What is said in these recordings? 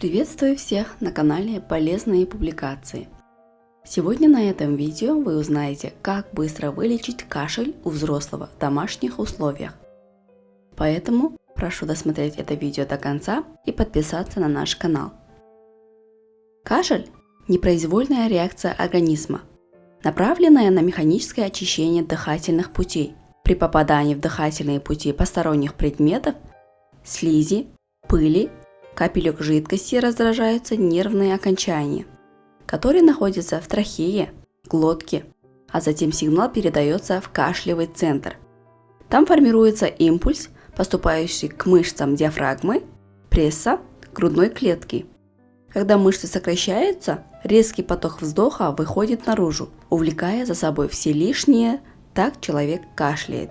Приветствую всех на канале Полезные публикации. Сегодня на этом видео вы узнаете, как быстро вылечить кашель у взрослого в домашних условиях. Поэтому прошу досмотреть это видео до конца и подписаться на наш канал. Кашель – непроизвольная реакция организма, направленная на механическое очищение дыхательных путей. При попадании в дыхательные пути посторонних предметов, слизи, пыли, капелек жидкости раздражаются нервные окончания, которые находятся в трахее, глотке, а затем сигнал передается в кашлевый центр. Там формируется импульс, поступающий к мышцам диафрагмы, пресса, грудной клетки. Когда мышцы сокращаются, резкий поток вздоха выходит наружу, увлекая за собой все лишнее, так человек кашляет.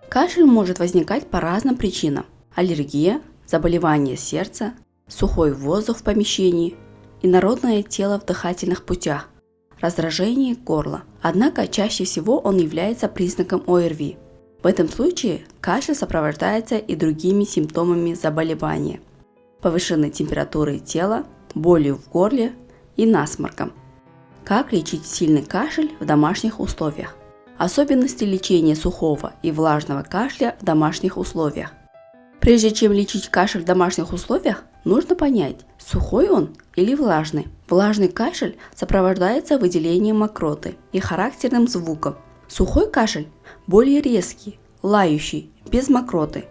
Кашель может возникать по разным причинам: аллергия, заболевание сердца, сухой воздух в помещении, инородное тело в дыхательных путях, раздражение горла. Однако чаще всего он является признаком ОРВИ. В этом случае кашель сопровождается и другими симптомами заболевания: повышенной температурой тела, болью в горле и насморком. Как лечить сильный кашель в домашних условиях? Особенности лечения сухого и влажного кашля в домашних условиях. Прежде чем лечить кашель в домашних условиях, нужно понять, сухой он или влажный. Влажный кашель сопровождается выделением мокроты и характерным звуком. Сухой кашель более резкий, лающий, без мокроты.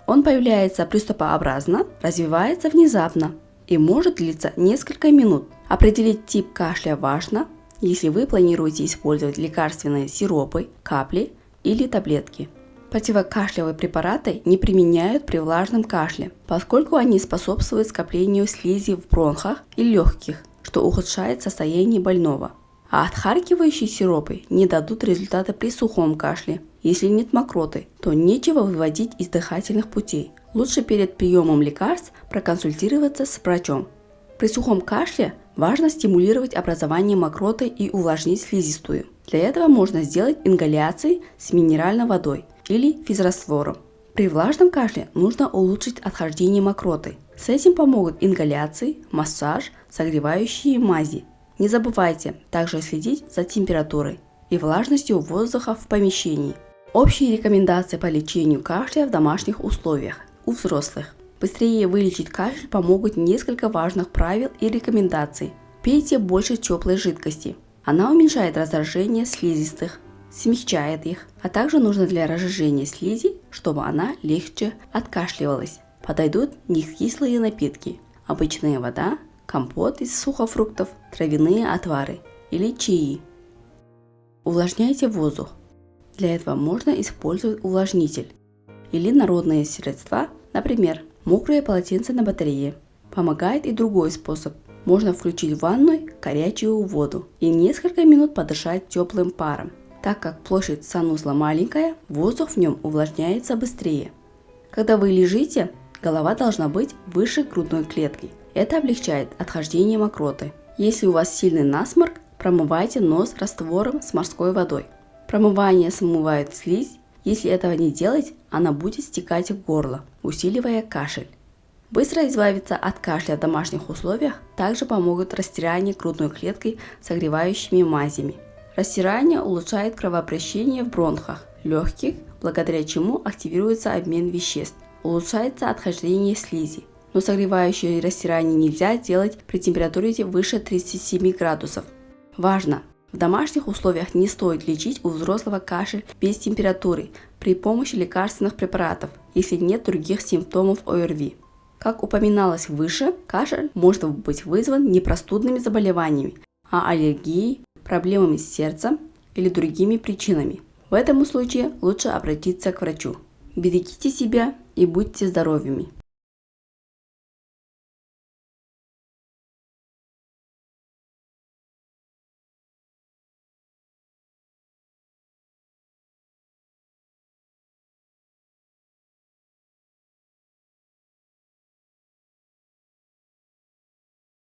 Он появляется приступообразно, развивается внезапно и может длиться несколько минут. Определить тип кашля важно, если вы планируете использовать лекарственные сиропы, капли или таблетки. Противокашлевые препараты не применяют при влажном кашле, поскольку они способствуют скоплению слизи в бронхах и легких, что ухудшает состояние больного. А отхаркивающие сиропы не дадут результата при сухом кашле. Если нет мокроты, то нечего выводить из дыхательных путей. Лучше перед приемом лекарств проконсультироваться с врачом. При сухом кашле важно стимулировать образование мокроты и увлажнить слизистую. Для этого можно сделать ингаляции с минеральной водой или физраствором. При влажном кашле нужно улучшить отхождение мокроты. С этим помогут ингаляции, массаж, согревающие мази. Не забывайте также следить за температурой и влажностью воздуха в помещении. Общие рекомендации по лечению кашля в домашних условиях у взрослых. Быстрее вылечить кашель помогут несколько важных правил и рекомендаций. Пейте больше теплой жидкости. Она уменьшает раздражение слизистых, смягчает их, а также нужно для разжижения слизи, чтобы она легче откашливалась. Подойдут некислые напитки: обычная вода, компот из сухофруктов, травяные отвары или чаи. Увлажняйте воздух. Для этого можно использовать увлажнитель или народные средства, например, мокрое полотенце на батарее. Помогает и другой способ. Можно включить в ванной горячую воду и несколько минут подышать теплым паром. Так как площадь санузла маленькая, воздух в нем увлажняется быстрее. Когда вы лежите, голова должна быть выше грудной клетки. Это облегчает отхождение мокроты. Если у вас сильный насморк, промывайте нос раствором с морской водой. Промывание смывает слизь. Если этого не делать, она будет стекать в горло, усиливая кашель. Быстро избавиться от кашля в домашних условиях также помогут растирание грудной клеткой согревающими мазями. Растирание улучшает кровообращение в бронхах, легких, благодаря чему активируется обмен веществ, улучшается отхождение слизи. Но согревающее растирание нельзя делать при температуре выше 37 градусов. Важно! В домашних условиях не стоит лечить у взрослого кашель без температуры при помощи лекарственных препаратов, если нет других симптомов ОРВИ. Как упоминалось выше, кашель может быть вызван не простудными заболеваниями, а аллергией, проблемами с сердцем или другими причинами. В этом случае лучше обратиться к врачу. Берегите себя и будьте здоровыми!